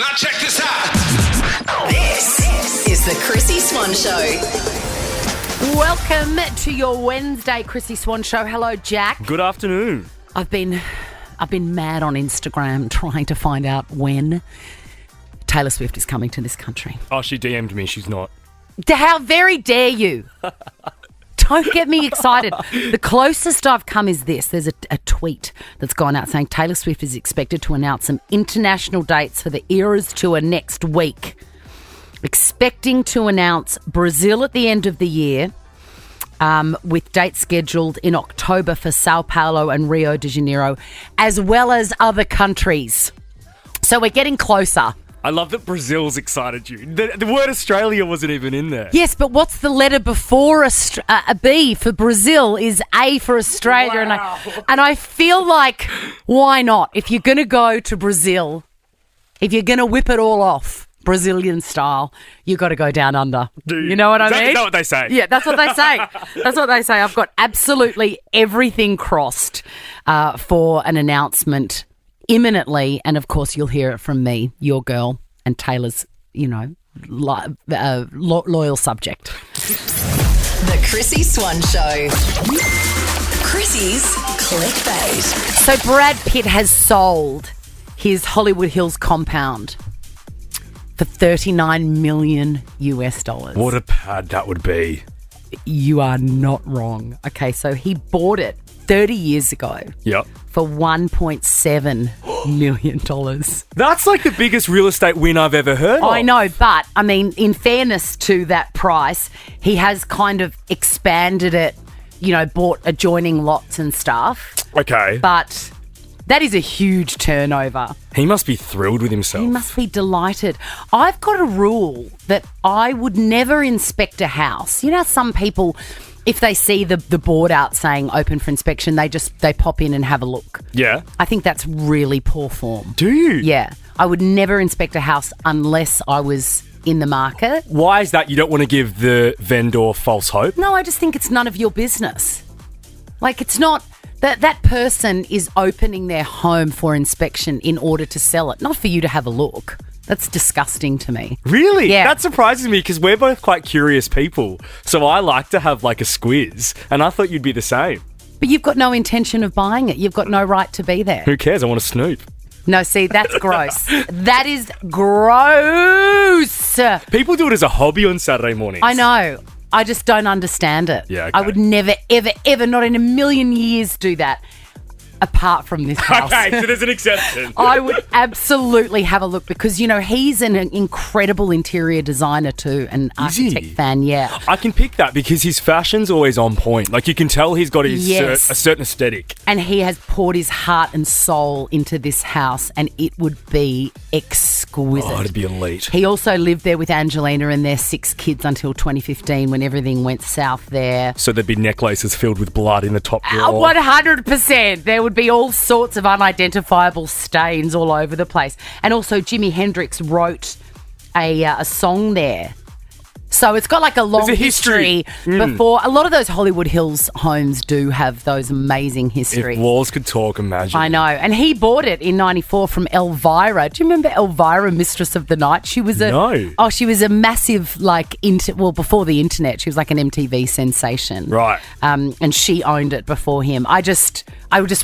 Now check this out. This is the Chrissy Swan Show. Welcome to your Wednesday Chrissy Swan Show. Hello, Jack. Good afternoon. I've been mad on Instagram trying to find out when Taylor Swift is coming to this country. Oh, she DM'd me. She's not. How very dare you? Don't get me excited. The closest I've come is this. There's a tweet that's gone out saying Taylor Swift is expected to announce some international dates for the Eras Tour next week. Expecting to announce Brazil at the end of the year, with dates scheduled in October for Sao Paulo and Rio de Janeiro, as well as other countries. So we're getting closer. I love that Brazil's excited you. The word Australia wasn't even in there. Yes, but what's the letter before a B for Brazil is A for Australia. Wow. And I feel like, why not? If you're going to go to Brazil, if you're going to whip it all off, Brazilian style, you got to go down under. You know what I mean? Is that what they say? Yeah, that's what they say. That's what they say. I've got absolutely everything crossed for an announcement imminently, and of course you'll hear it from me, your girl, and Taylor's, loyal subject. The Chrissy Swan Show. Chrissy's clickbait. So Brad Pitt has sold his Hollywood Hills compound for $39 million US. What a pad that would be. You are not wrong. Okay, so he bought it 30 years ago. Yep. For $1.7 million. That's like the biggest real estate win I've ever heard of. I know, but, I mean, in fairness to that price, he has kind of expanded it, bought adjoining lots and stuff. Okay. But that is a huge turnover. He must be thrilled with himself. He must be delighted. I've got a rule that I would never inspect a house. You know how some people, if they see the board out saying open for inspection, they pop in and have a look. Yeah. I think that's really poor form. Do you? Yeah. I would never inspect a house unless I was in the market. Why is that? You don't want to give the vendor false hope? No, I just think it's none of your business. Like, it's not that person is opening their home for inspection in order to sell it, not for you to have a look. That's disgusting to me. Really? Yeah. That surprises me because we're both quite curious people. So I like to have like a squiz, and I thought you'd be the same. But you've got no intention of buying it. You've got no right to be there. Who cares? I want to snoop. No, see, that's gross. That is gross. People do it as a hobby on Saturday mornings. I know. I just don't understand it. Yeah, okay. I would never, ever, ever, not in a million years do that. Apart from this house. Okay, so there's an exception. I would absolutely have a look because, he's an incredible interior designer too, an architect fan, yeah. I can pick that because his fashion's always on point. Like, you can tell he's got his a certain aesthetic. And he has poured his heart and soul into this house, and it would be exquisite. Oh, it'd be elite. He also lived there with Angelina and their 6 kids until 2015 when everything went south there. So there'd be necklaces filled with blood in the top drawer. 100%. There would be all sorts of unidentifiable stains all over the place. And also Jimi Hendrix wrote a song there. So it's got like a long history before. A lot of those Hollywood Hills homes do have those amazing histories. If walls could talk, imagine. I know. And he bought it in 94 from Elvira. Do you remember Elvira, Mistress of the Night? She was she was a massive, before the internet, she was like an MTV sensation. Right. And she owned it before him. I just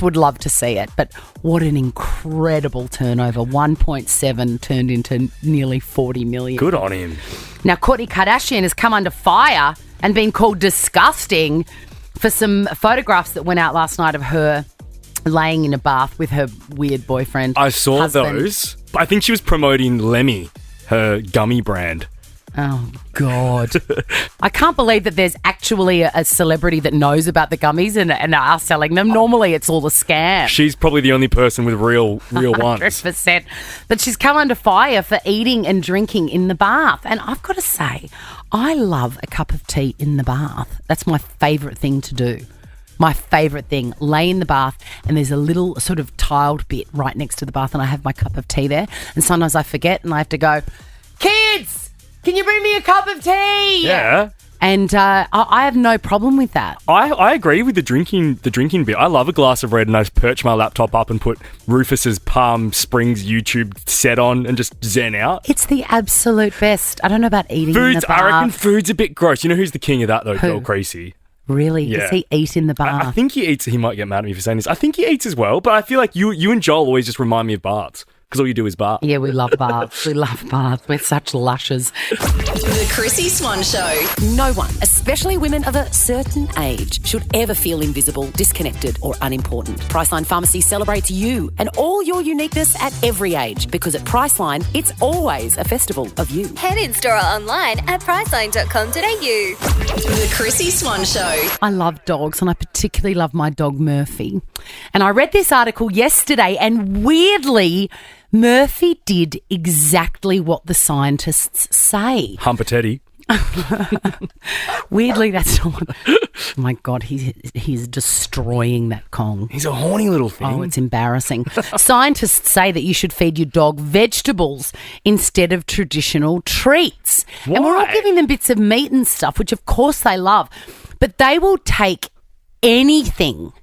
would love to see it. But what an incredible turnover. 1.7 turned into nearly 40 million. Good on him. Now, Kourtney Kardashian has come under fire and been called disgusting for some photographs that went out last night of her laying in a bath with her weird boyfriend. I saw husband. those. I think she was promoting Lemmy, her gummy brand. Oh, God. I can't believe that there's actually a celebrity that knows about the gummies and are selling them. Normally, it's all a scam. She's probably the only person with real ones. 100%. But she's come under fire for eating and drinking in the bath. And I've got to say, I love a cup of tea in the bath. That's my favourite thing to do. My favourite thing, lay in the bath and there's a little sort of tiled bit right next to the bath and I have my cup of tea there. And sometimes I forget and I have to go, kids! Can you bring me a cup of tea? Yeah. And I have no problem with that. I agree with the drinking bit. I love a glass of red and I just perch my laptop up and put Rufus's Palm Springs YouTube set on and just zen out. It's the absolute best. I don't know about eating in Foods, the bath. I reckon food's a bit gross. You know who's the king of that though? Joel Creasy. Really? Yeah. Does he eat in the bath? I think he eats. He might get mad at me for saying this. I think he eats as well, but I feel like you and Joel always just remind me of baths because all you do is bath. Yeah, we love baths. We love baths. We're such lushers. The Chrissy Swan Show. No one, especially women of a certain age, should ever feel invisible, disconnected or unimportant. Priceline Pharmacy celebrates you and all your uniqueness at every age because at Priceline, it's always a festival of you. Head in store or online at priceline.com.au. The Chrissy Swan Show. I love dogs and I particularly love my dog Murphy. And I read this article yesterday and weirdly, Murphy did exactly what the scientists say. Hump a teddy. Weirdly, that's not what... Oh my God, he's destroying that Kong. He's a horny little thing. Oh, it's embarrassing. Scientists say that you should feed your dog vegetables instead of traditional treats. Why? And we're all giving them bits of meat and stuff, which of course they love. But they will take anything,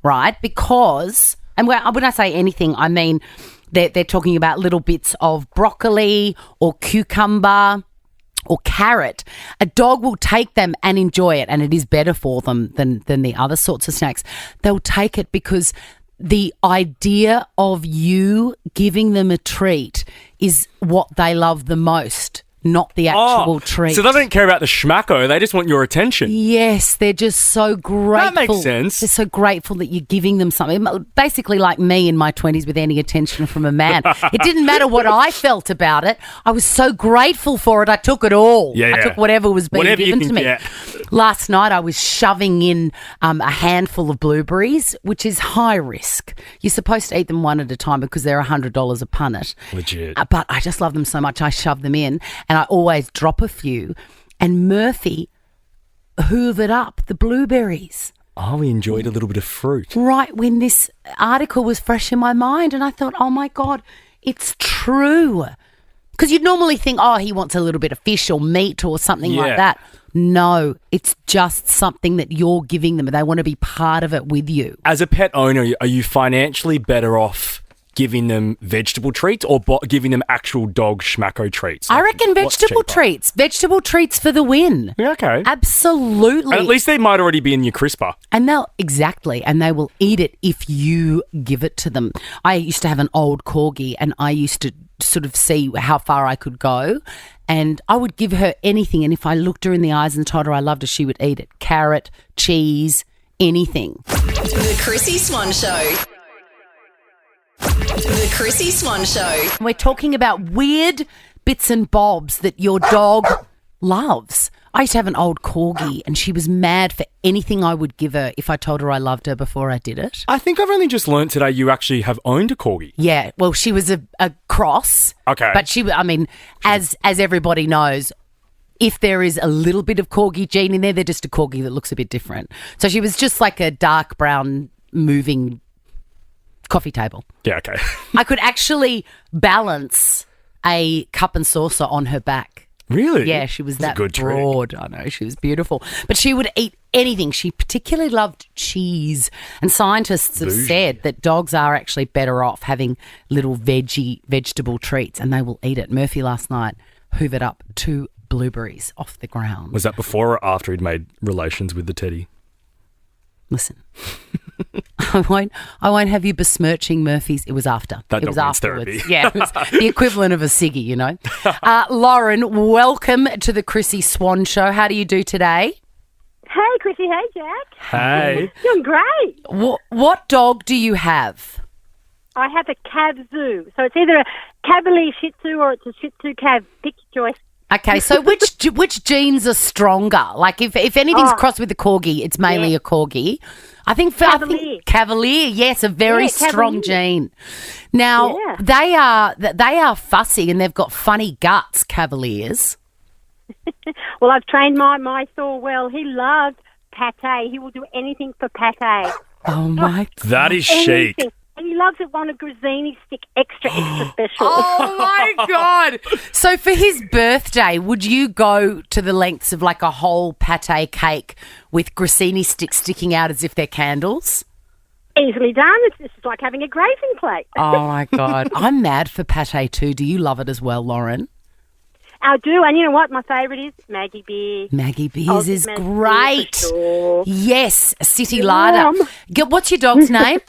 right? Because, and when I say anything, I mean they're talking about little bits of broccoli or cucumber or carrot. A dog will take them and enjoy it, and it is better for them than the other sorts of snacks. They'll take it because the idea of you giving them a treat is what they love the most, not the actual treat. So they don't care about the schmacko, they just want your attention. Yes, they're just so grateful. That makes sense. They're so grateful that you're giving them something. Basically like me in my 20s with any attention from a man. It didn't matter what I felt about it. I was so grateful for it, I took it all. Yeah. I took whatever was being given to me. Yeah. Last night I was shoving in a handful of blueberries, which is high risk. You're supposed to eat them one at a time because they're $100 a punnet. Legit. But I just love them so much, I shove them in and I always drop a few. And Murphy hoovered up the blueberries. Oh, we enjoyed a little bit of fruit. Right when this article was fresh in my mind and I thought, oh my God, it's true. Because you'd normally think, oh, he wants a little bit of fish or meat or something like that. No, it's just something that you're giving them. They want to be part of it with you. As a pet owner, are you financially better off giving them vegetable treats or giving them actual dog schmacko treats? I reckon What's vegetable cheaper? treats. Vegetable treats for the win. Yeah, okay. Absolutely. And at least they might already be in your crisper. And they will eat it if you give it to them. I used to have an old corgi and I used to sort of see how far I could go and I would give her anything, and if I looked her in the eyes and told her I loved her, she would eat it. Carrot, cheese, anything. The Chrissy Swan Show. The Chrissy Swan Show. We're talking about weird bits and bobs that your dog loves. I used to have an old corgi and she was mad for anything I would give her if I told her I loved her before I did it. I think I've only just learnt today you actually have owned a corgi. Yeah, well, she was a cross. Okay. But as everybody knows, if there is a little bit of corgi gene in there, they're just a corgi that looks a bit different. So she was just like a dark brown moving coffee table. Yeah, okay. I could actually balance a cup and saucer on her back. Really? Yeah, she was that a good broad. I know, she was beautiful. But she would eat anything. She particularly loved cheese. And scientists have said that dogs are actually better off having little vegetable treats, and they will eat it. Murphy last night hoovered up 2 blueberries off the ground. Was that before or after he'd made relations with the teddy? Listen, I won't have you besmirching Murphy's. It was after. That it was dog needs afterwards. therapy. Yeah, it was the equivalent of a ciggy, you know. Lauren, welcome to the Chrissy Swan Show. How do you do today? Hey, Chrissy. Hey, Jack. Hey. Doing great. What dog do you have? I have a Cavzoo. So it's either a Cavalier Shih Tzu or it's a Shih Tzu Cav. Pick your choice. Okay, so which genes are stronger? Like if anything's crossed with the corgi, it's mainly a corgi. I think Cavalier, yes, a very strong gene. Now they are fussy and they've got funny guts, Cavaliers. Well, I've trained my Thor well. He loves pate. He will do anything for pate. Oh my! That is chic. And he loves it on a grissini stick, extra special. Oh, my God. So for his birthday, would you go to the lengths of like a whole pate cake with grissini sticks sticking out as if they're candles? Easily done. It's just like having a grazing plate. Oh, my God. I'm mad for pate too. Do you love it as well, Lauren? I do, and you know what? My favourite is Maggie Beer. Maggie Beers Oh, is Maggie Beer great. for sure. Yes, City Larder. What's your dog's name?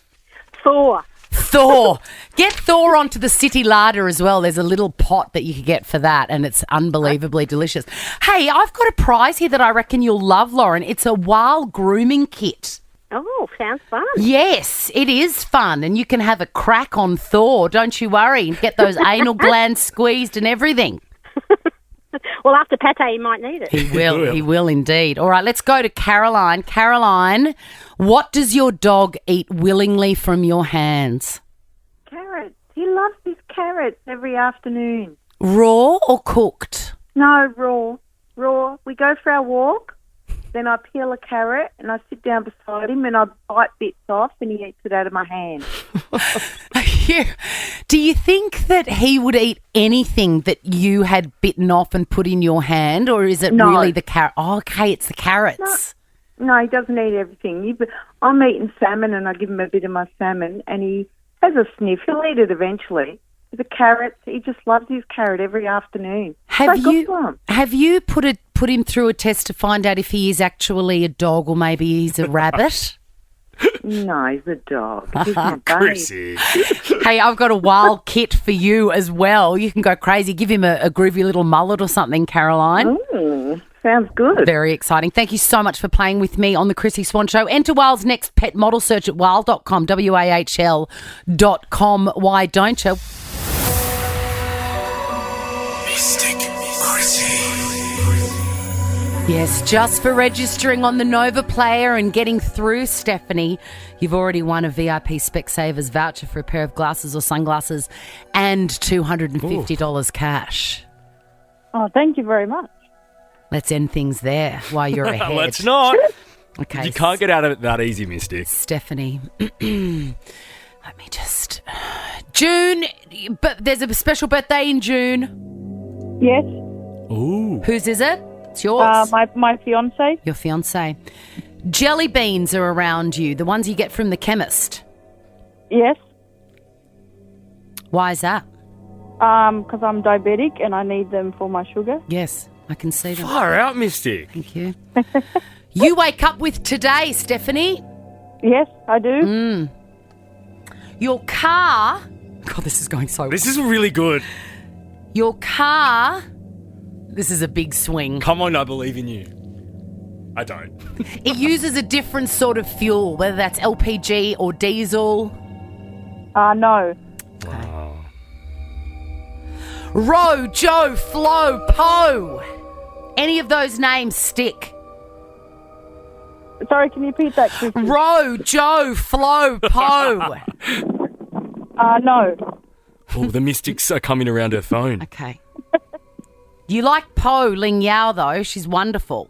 Thor. Thor. Get Thor onto the City Larder as well. There's a little pot that you could get for that, and it's unbelievably delicious. Hey, I've got a prize here that I reckon you'll love, Lauren. It's a wild grooming kit. Oh, sounds fun. Yes, it is fun, and you can have a crack on Thor, don't you worry, and get those anal glands squeezed and everything. Well, after pate, you might need it. He will indeed. All right, let's go to Caroline. Caroline, what does your dog eat willingly from your hands? Carrots. He loves his carrots every afternoon. Raw or cooked? No, raw. Raw. We go for our walk, then I peel a carrot and I sit down beside him and I bite bits off and he eats it out of my hand. Do you think that he would eat anything that you had bitten off and put in your hand, or is it really the carrot? Oh, okay, it's the carrots. No, he doesn't eat everything. I'm eating salmon and I give him a bit of my salmon and he has a sniff. He'll eat it eventually. The carrots, he just loves his carrot every afternoon. Have you put him through a test to find out if he is actually a dog or maybe he's a rabbit? No, he's a dog. He's not Chrissy. Hey, I've got a wild kit for you as well. You can go crazy. Give him a groovy little mullet or something, Caroline. Ooh, sounds good. Very exciting. Thank you so much for playing with me on the Chrissy Swan Show. Enter Wild's next pet model. Search at wild.com, WAHL.com. Why don't you? Mystic Chrissy. Yes, just for registering on the Nova Player and getting through, Stephanie, you've already won a VIP Specsavers voucher for a pair of glasses or sunglasses and $250 cash. Oh, thank you very much. Let's end things there while you're ahead. Let's not. Okay. You can't get out of it that easy, Mystic. Stephanie, let me just... June, but there's a special birthday in June. Yes. Ooh. Whose is it? It's yours. My fiance. Your fiancé. Jelly beans are around you, the ones you get from the chemist. Yes. Why is that? Because I'm diabetic and I need them for my sugar. Yes, I can see them. Far out, Mystic. Thank you. You wake up with today, Stephanie. Yes, I do. Your car... God, this is going so well. This is really good. Your car... This is a big swing. Come on, I believe in you. I don't. It uses a different sort of fuel, whether that's LPG or diesel. No. Wow. Ro, Joe, Flo, Po. Any of those names stick. Sorry, can you repeat that, Chrissy? Ro, Joe, Flo, Po. No. Oh, the Mystics are coming around her phone. Okay. You like Po Ling Yao, though. She's wonderful.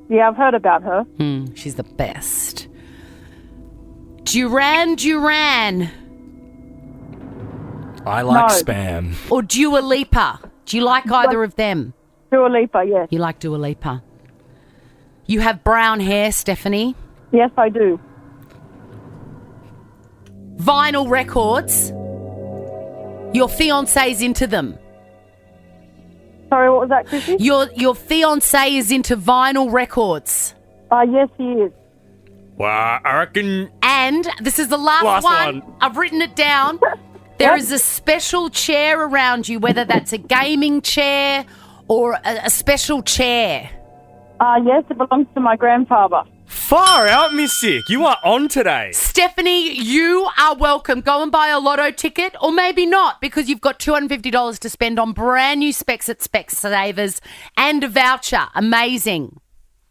Yeah, I've heard about her. She's the best. Duran Duran I like No. spam. or Dua Lipa. Do you like either of them? Dua Lipa, yes. You like Dua Lipa. You have brown hair, Stephanie. Yes, I do. Vinyl records. Your fiancé's into them. Sorry, what was that, Chrissy? Your fiancé is into vinyl records. Yes, he is. Well, I reckon... And this is the last one. I've written it down. There is a special chair around you, whether that's a gaming chair or a special chair. Yes, it belongs to my grandfather. Far out, Mystic. You are on today. Stephanie, you are welcome. Go and buy a lotto ticket, or maybe not, because you've got $250 to spend on brand new specs at Specsavers and a voucher. Amazing.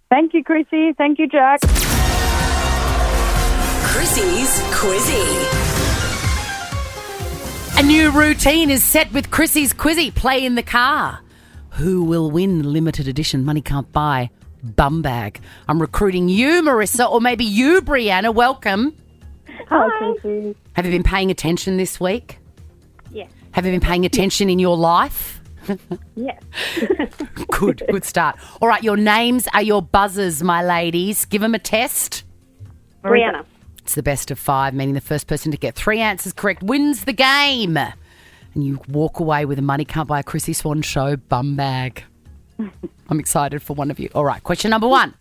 Thank you, Chrissy. Thank you, Jack. Chrissy's Quizzy. A new routine is set with Chrissy's Quizzy. Play in the car. Who will win the limited edition Money Can't Buy bum bag? I'm recruiting you, Marissa, or maybe you, Brianna. Welcome. Hi, Chrissy. Have you been paying attention this week? Yes. Have you been paying attention in your life? Yes. Good start. All right, your names are your buzzers, my ladies. Give them a test. Brianna. It's the best of 5, meaning the first person to get 3 answers correct wins the game. And you walk away with a Money Can't Buy a Chrissy Swan Show bum bag. I'm excited for one of you. All right, question number 1.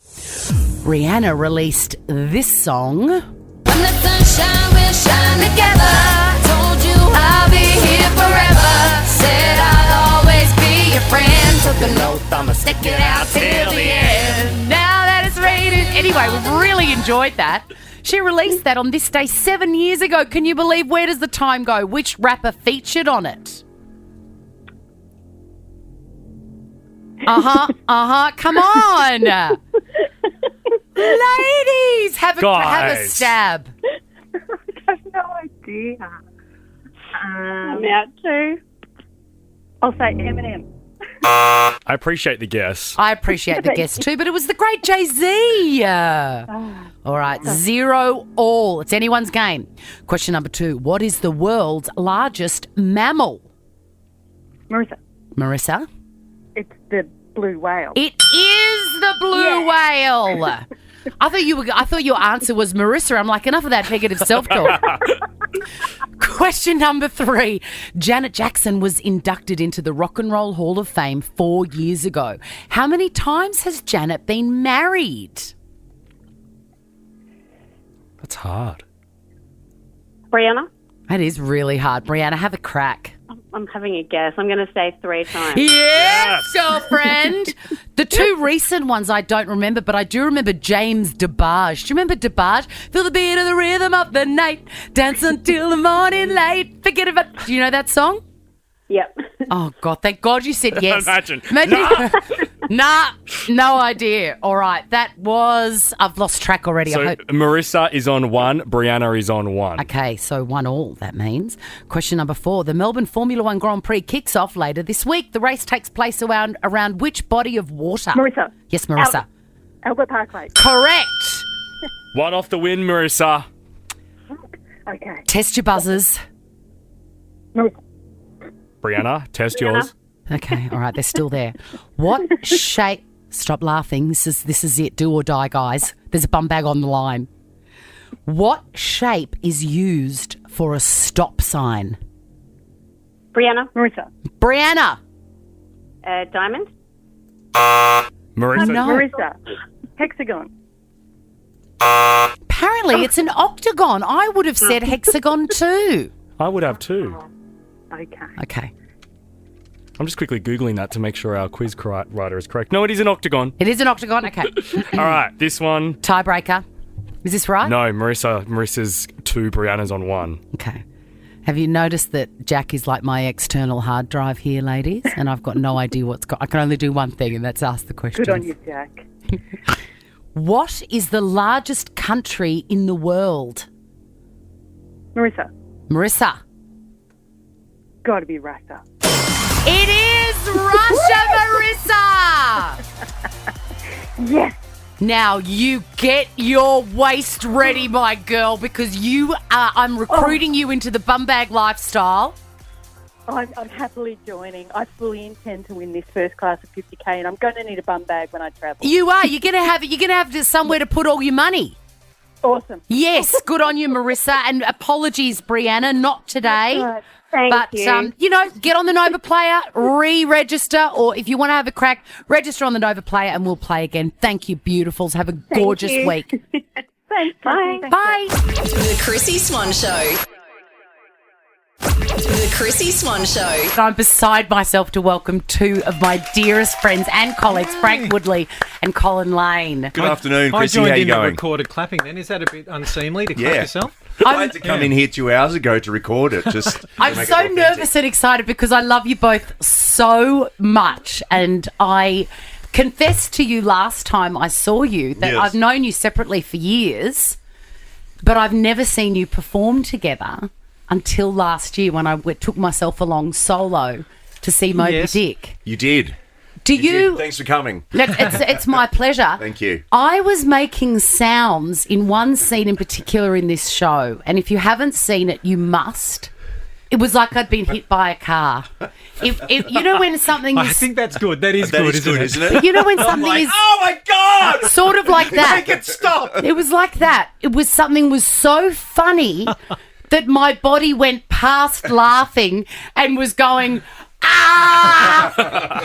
Rihanna released this song. When the sunshine will shine together. Told you I'll be here forever. Said I'll always be your friend. Took an oath, I'ma stick it out till the end. Now that it's rated. Anyway, we've really enjoyed that. She released that on this day 7 years ago. Can you believe? Where does the time go? Which rapper featured on it? Come on. Ladies, have a stab. I have no idea. I'm out too. I'll say Eminem. I appreciate the guess. I appreciate the guess too, but it was the great Jay-Z. All right, 0-all. It's anyone's game. Question number 2. What is the world's largest mammal? Marissa? It's the blue whale. It is the blue whale. I thought your answer was Marissa. I'm like, enough of that negative self-talk. Question number 3. Janet Jackson was inducted into the Rock and Roll Hall of Fame 4 years ago. How many times has Janet been married? That's hard. Brianna. That is really hard. Brianna, have a crack. I'm having a guess. I'm going to say 3 times. Yes, girlfriend. The 2 recent ones I don't remember, but I do remember James DeBarge. Do you remember DeBarge? Feel the beat of the rhythm of the night. Dance until the morning light. Forget about... Do you know that song? Yep. Oh, God. Thank God you said yes. Imagine. Nah, no idea. All right. That was... I've lost track already. So I hope. Marissa is on 1, Brianna is on 1. Okay, so 1-all, that means. Question number 4. The Melbourne Formula One Grand Prix kicks off later this week. The race takes place around which body of water? Marissa. Yes, Marissa. Albert Parkway. Correct. 1 off the win, Marissa. Okay. Test your buzzers. Marissa. Brianna, test yours. Okay, all right, they're still there. What shape... Stop laughing. This is it. Do or die, guys. There's a bum bag on the line. What shape is used for a stop sign? Brianna. Brianna. Diamond. Marissa. No. Marissa. Hexagon. Apparently, it's an octagon. I would have said hexagon too. I would have 2. Okay. I'm just quickly Googling that to make sure our quiz writer is correct. No, it is an octagon. It is an octagon. Okay. All right, this one. Tiebreaker. Is this right? No, Marissa's 2, Brianna's on 1. Okay. Have you noticed that Jack is like my external hard drive here, ladies? And I've got no idea I can only do one thing, and that's ask the question. Good on you, Jack. What is the largest country in the world? Marissa. Got to be Russia. It is Russia, Marissa! Yes. Now you get your waist ready, my girl, because I'm recruiting you into the bum bag lifestyle. I'm happily joining. I fully intend to win this first class of 50K, and I'm going to need a bum bag when I travel. You are. You're gonna have somewhere to put all your money. Awesome. Yes, good on you, Marissa. And apologies, Brianna, not today. Right. Thank you. Get on the Nova Player, re-register, or if you want to have a crack, register on the Nova Player and we'll play again. Thank you, beautifuls. Have a gorgeous week. Thanks. Bye. Bye. The Chrissy Swan Show. The Chrissy Swan Show. I'm beside myself to welcome 2 of my dearest friends and colleagues, Frank Woodley and Colin Lane. Good afternoon, I Chrissy. joined How you in the going? recorded clapping then. Is that a bit unseemly to clap Yeah. yourself? I had to come in here 2 hours ago to record it. I'm so nervous and excited because I love you both so much, and I confessed to you last time I saw you that Yes. I've known you separately for years, but I've never seen you perform together until last year when I took myself along solo to see Moby Yes. Dick. You did. Do you? Thanks for coming. It's my pleasure. Thank you. I was making sounds in one scene in particular in this show, and if you haven't seen it, you must. It was like I'd been hit by a car. If you know when something is... I think that's good. That is good, isn't it? But you know when something is... Oh, my God! Sort of like that. Make it stop! It was like that. It was something was so funny that my body went past laughing and was going...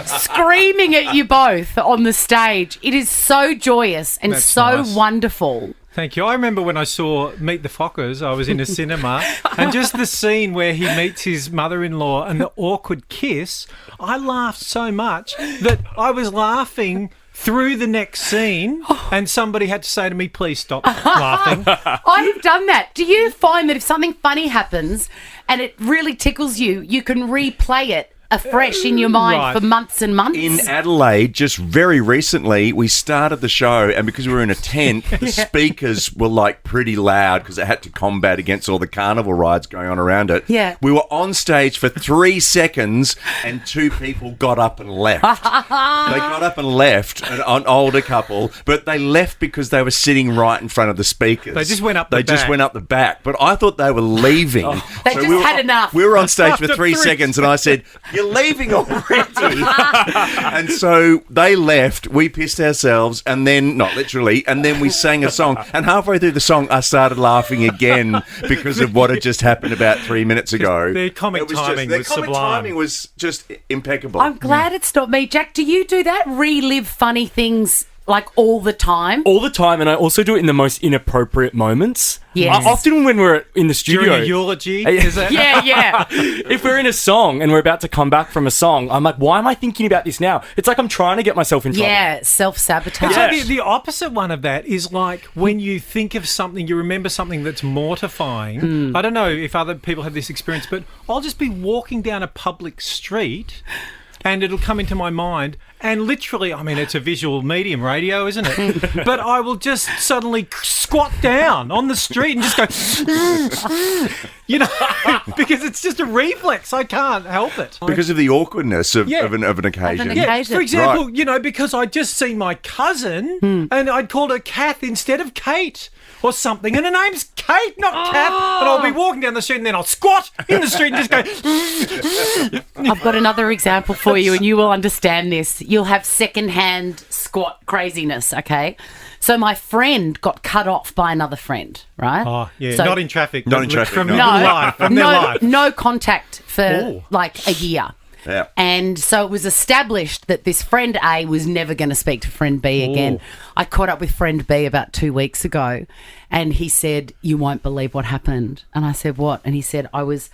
screaming at you both on the stage. It is so joyous and That's so nice. wonderful. Thank you. I remember when I saw Meet the Fockers, I was in a cinema, and just the scene where he meets his mother-in-law and the awkward kiss, I laughed so much that I was laughing through the next scene, and somebody had to say to me, please stop laughing. I've done that. Do you find that if something funny happens and it really tickles you, you can replay it afresh in your mind Right. for months and months? In Adelaide, just very recently, we started the show, and because we were in a tent, the speakers were like pretty loud because it had to combat against all the carnival rides going on around it. Yeah. We were on stage for 3 seconds, and 2 people got up and left. They got up and left, an older couple, but they left because they were sitting right in front of the speakers. They just went up the They just back. went up the back, but I thought they were leaving. They just had enough. We were on stage for After 3 3 seconds, and I said, "You're leaving already." And so they left. We pissed ourselves, and then, not literally, and then we sang a song. And halfway through the song, I started laughing again because of what had just happened about 3 minutes ago. Their comic It timing their was comic sublime. timing was just impeccable. I'm glad it's not me. Jack, do you do that? Relive funny things like all the time? All the time, and I also do it in the most inappropriate moments. Yes. Often when we're in the studio... During a eulogy, is it? Yeah. If we're in a song and we're about to come back from a song, I'm like, why am I thinking about this now? It's like I'm trying to get myself in trouble. Yeah, self-sabotage. So Yeah. the opposite one of that is like when you think of something, you remember something that's mortifying. I don't know if other people have this experience, but I'll just be walking down a public street and it'll come into my mind, and literally, I mean, it's a visual medium, radio, isn't it? But I will just suddenly squat down on the street and just go, because it's just a reflex. I can't help it. because of the awkwardness of, Yeah. of an occasion. Of an Yeah, occasion. for example, because I'd just seen my cousin and I'd called her Kath instead of Kate or something, and her name's Kate, not Kath. And I'll be walking down the street and then I'll squat in the street and just go. I've got another example for you, and you will understand this. You'll have secondhand squat craziness, okay? So my friend got cut off by another friend, right? Oh, yeah, So- not in traffic. Not in traffic, From no. their life. From their life. no contact for Oh. like a year. Yeah. And so it was established that this friend A was never going to speak to friend B again. I caught up with friend B about 2 weeks ago, and he said, "You won't believe what happened." And I said, "What?" And he said, "I was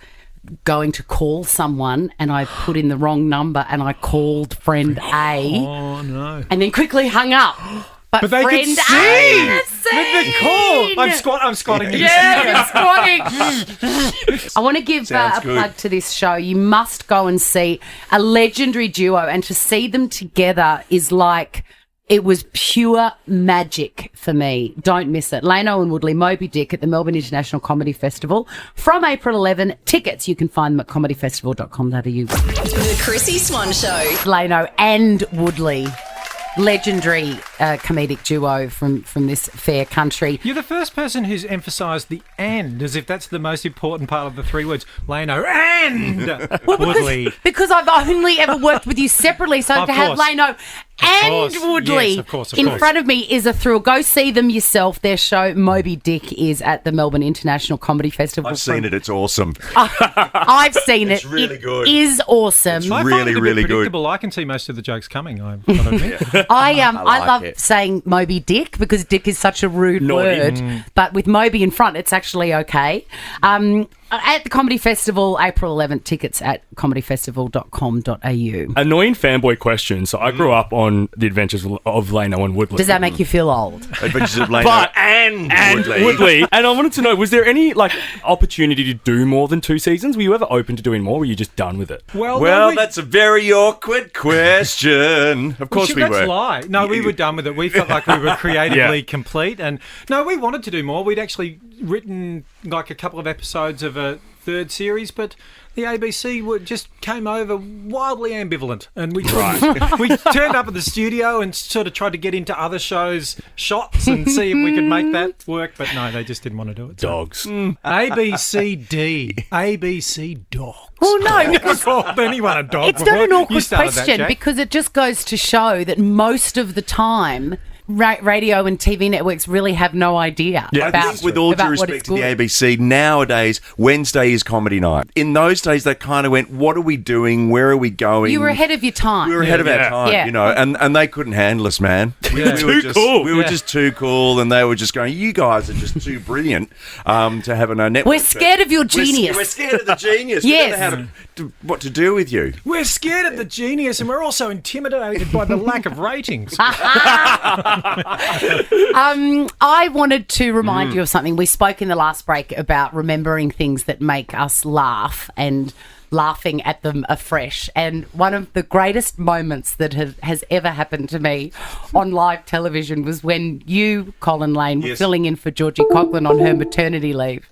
going to call someone and I put in the wrong number and I called friend A Oh, no. and then quickly hung up. But But they could friend see A has with the call. I'm squatting. Yeah, I'm squatting. I want to give Sounds a good. plug to this show. You must go and see a legendary duo, and to see them together is like, it was pure magic for me. Don't miss it. Lano and Woodley, Moby Dick at the Melbourne International Comedy Festival from April 11. Tickets, you can find them at comedyfestival.com.au. The Chrissy Swan Show. Lano and Woodley. Legendary comedic duo from this fair country. You're the first person who's emphasised the "and" as if that's the most important part of the 3 words. Lano and Woodley. Because I've only ever worked with you separately, so Of to have course. Lano and course. Woodley Yes, of course. in front of me is a thrill. Go see them yourself. Their show, Moby Dick, is at the Melbourne International Comedy Festival. I've seen it. It's awesome. I've seen it. It's really good. It is awesome. I really, find it a bit really good. predictable. I can see most of the jokes coming, I've got to admit. I like love it. saying Moby Dick because Dick is such a rude Naughty. word, but with Moby in front, it's actually okay. At the Comedy Festival, April 11th, tickets at comedyfestival.com.au. Annoying fanboy question. So I grew up on The Adventures of Lano and Woodley. Does that make you feel old? Adventures of Lano But and Woodley. Woodley. And I wanted to know, was there any opportunity to do more than 2 seasons? Were you ever open to doing more? Or were you just done with it? Well, That's a very awkward question. Of course we That's were. lie. No, we were done with it. We felt like we were creatively Yeah. complete. And no, we wanted to do more. We'd actually written like a couple of episodes of a third series, but the ABC just came over wildly ambivalent, and we we turned up at the studio and sort of tried to get into other shows' shots and see if we could make that work, but no, they just didn't want to do it. Dogs. ABCD. ABC Dogs. Well, no, I've never because called anyone a dog it's before. not an You awkward started that, question Jack. because it just goes to show that most of the time radio and TV networks really have no idea I about, think with all due about what respect it's to the good. ABC, nowadays, Wednesday is comedy night. In those days, they kind of went, what are we doing? Where are we going? You were ahead of your time. We were ahead of our time, Yeah. you know, and they couldn't handle us, man. We were Too cool. We were just too cool, and they were just going, you guys are just too brilliant to have a no network. We're scared of your genius. We're scared of the genius. Yes. We don't know what to do with you. We're scared of the genius, and we're also intimidated by the lack of ratings. I wanted to remind you of something. We spoke in the last break about remembering things that make us laugh and laughing at them afresh. And one of the greatest moments that has ever happened to me on live television was when you, Colin Lane, were filling in for Georgie Coughlin on her maternity leave.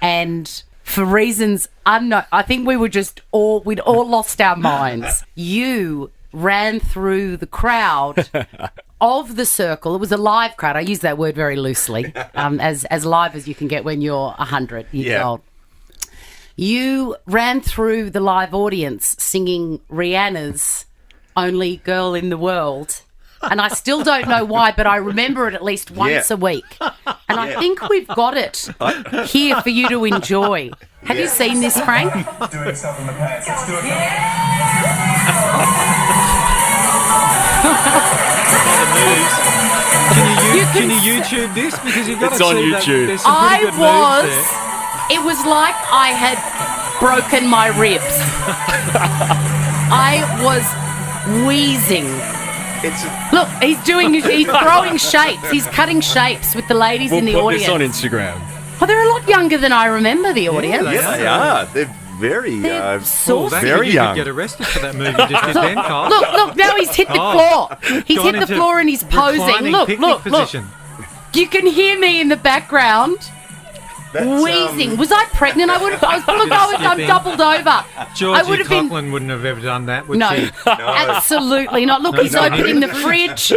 And for reasons unknown, I think we'd all lost our minds. You ran through the crowd of the circle. It was a live crowd. I use that word very loosely, as live as you can get when you're 100 years old. You ran through the live audience singing Rihanna's Only Girl in the World. And I still don't know why, but I remember it at least once a week. And I think we've got it here for you to enjoy. Have you seen this, Frank? Doing stuff in the past. Let's do it. Can you YouTube this? Because you've got It's to on see YouTube. That there's some pretty good moves there. It was like I had broken my ribs. I was wheezing. Look, he's throwing shapes. He's cutting shapes with the ladies in the We'll put audience. this on Instagram. Oh, they're a lot younger than I remember, the audience. Yeah, they are. They're very, They're Oh, saucy. that very you young. could get arrested for that movie you just did then, Carl. Look, now he's hit the floor. He's Gone hit the into floor and he's posing. reclining Look, picnic position. You can hear me in the background. Wheezing. Was I pregnant? I'm doubled over. I Georgie would have been. Coughlin wouldn't have ever done that, would No, she? absolutely not. Look, he's opening the fridge.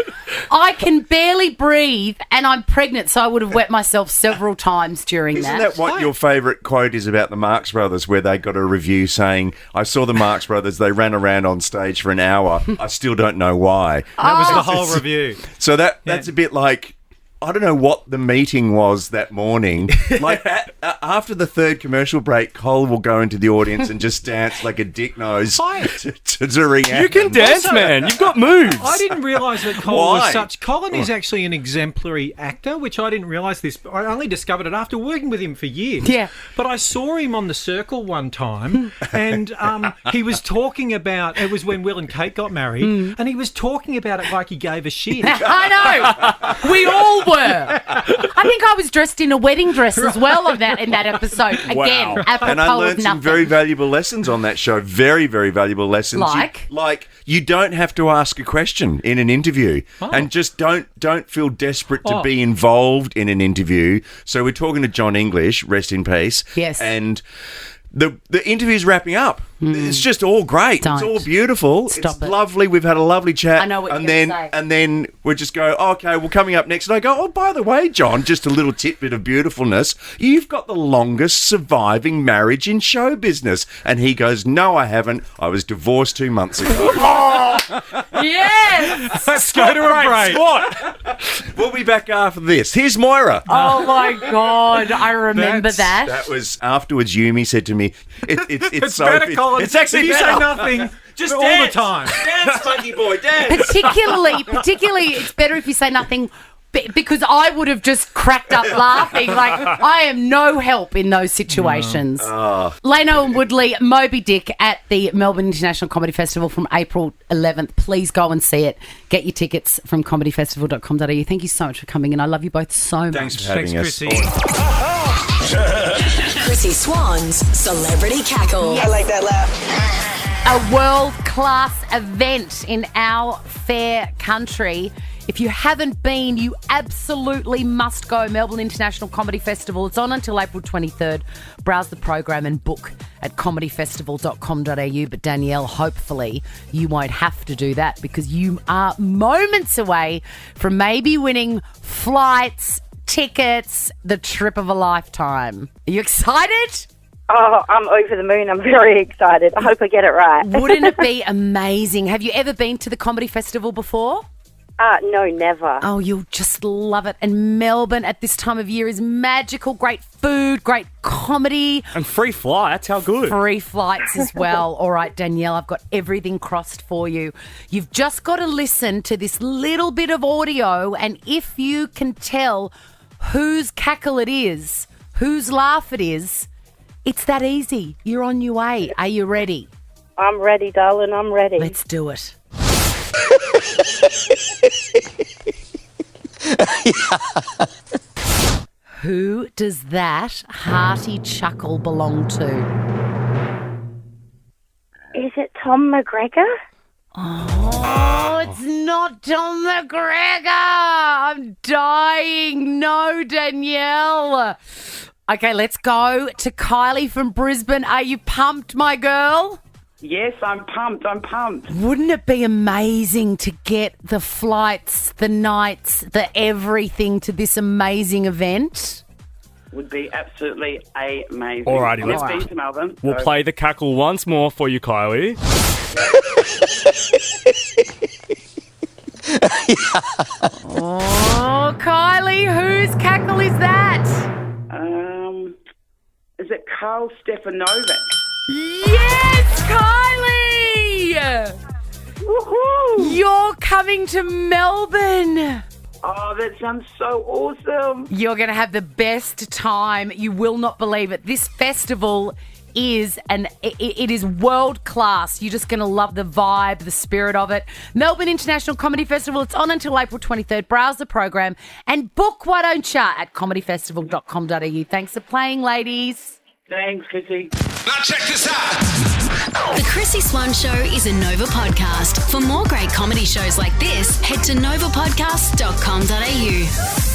I can barely breathe, and I'm pregnant, so I would have wet myself several times during Isn't that what your favourite quote is about the Marx Brothers, where they got a review saying, I saw the Marx Brothers, they ran around on stage for an hour. I still don't know why. That was the whole review. So that's a bit like, I don't know what the meeting was that morning. Like, after the third commercial break, Cole will go into the audience and just dance like a dick nose to Rihanna. You can dance, man. You've got moves. I didn't realise that Colin Why? was such... Colin is actually an exemplary actor, which I didn't realise this. I only discovered it after working with him for years. Yeah. But I saw him on The Circle one time, and he was talking about... It was when Will and Kate got married, and he was talking about it like he gave a shit. I know. We all were. I think I was dressed in a wedding dress as well in that episode. Again, apropos And I learned of some nothing. very valuable lessons on that show. Very, very valuable lessons. Like? You don't have to ask a question in an interview, and just don't feel desperate to be involved in an interview. So we're talking to John English, rest in peace. Yes. And the interview's wrapping up. It's just all great. Don't. It's all beautiful. Stop it's it. lovely. We've had a lovely chat. I know what and you're then gonna say. and then we just go, okay, well, coming up next, and I go, oh, by the way, John, just a little tidbit of beautifulness. You've got the longest surviving marriage in show business. And he goes, no, I haven't. I was divorced 2 months ago. Yes. Let's go to a break. We'll be back after this. Here's Moira. Oh my God, I remember that. That was afterwards. Yumi said to me, "It's so better, Colin. It's actually if you better. say nothing, Just all dance. the time. Dance, funky boy, dance." Particularly, it's better if you say nothing. Because I would have just cracked up laughing. Like, I am no help in those situations. Lano and Woodley, Moby Dick at the Melbourne International Comedy Festival from April 11th. Please go and see it. Get your tickets from comedyfestival.com.au. Thank you so much for coming in. I love you both so much. Thanks for having us. Chrissy. Chrissy Swan's Celebrity Cackle. I like that laugh. A world-class event in our fair country If you haven't been, you absolutely must go. Melbourne International Comedy Festival. It's on until April 23rd. Browse the program and book at comedyfestival.com.au. But Danielle, hopefully you won't have to do that because you are moments away from maybe winning flights, tickets, the trip of a lifetime. Are you excited? Oh, I'm over the moon. I'm very excited. I hope I get it right. Wouldn't it be amazing? Have you ever been to the Comedy Festival before? No, never. Oh, you'll just love it. And Melbourne at this time of year is magical. Great food, great comedy. And free flights. How good. Free flights as well. All right, Danielle, I've got everything crossed for you. You've just got to listen to this little bit of audio, and if you can tell whose cackle it is, whose laugh it is, it's that easy. You're on your way. Are you ready? I'm ready, darling. I'm ready. Let's do it. Who does that hearty chuckle belong to? Is it Tom McGregor? Oh, it's not Tom McGregor. I'm dying. No, Danielle. Okay, let's go to Kylie from Brisbane. Are you pumped, my girl? Yes, I'm pumped. I'm pumped. Wouldn't it be amazing to get the flights, the nights, the everything to this amazing event? Would be absolutely amazing. Alrighty, let's let's be to Melbourne. We'll play the cackle once more for you, Kylie. Oh, Kylie, whose cackle is that? Is it Carl Stefanovic? Yes, Kylie! Woohoo! You're coming to Melbourne. Oh, that sounds so awesome. You're going to have the best time. You will not believe it. This festival is it is world class. You're just going to love the vibe, the spirit of it. Melbourne International Comedy Festival. It's on until April 23rd. Browse the program and book, why don't you, at comedyfestival.com.au. Thanks for playing, ladies. Thanks, Chrissy. Now check this out. The Chrissy Swan Show is a Nova podcast. For more great comedy shows like this, head to novapodcast.com.au.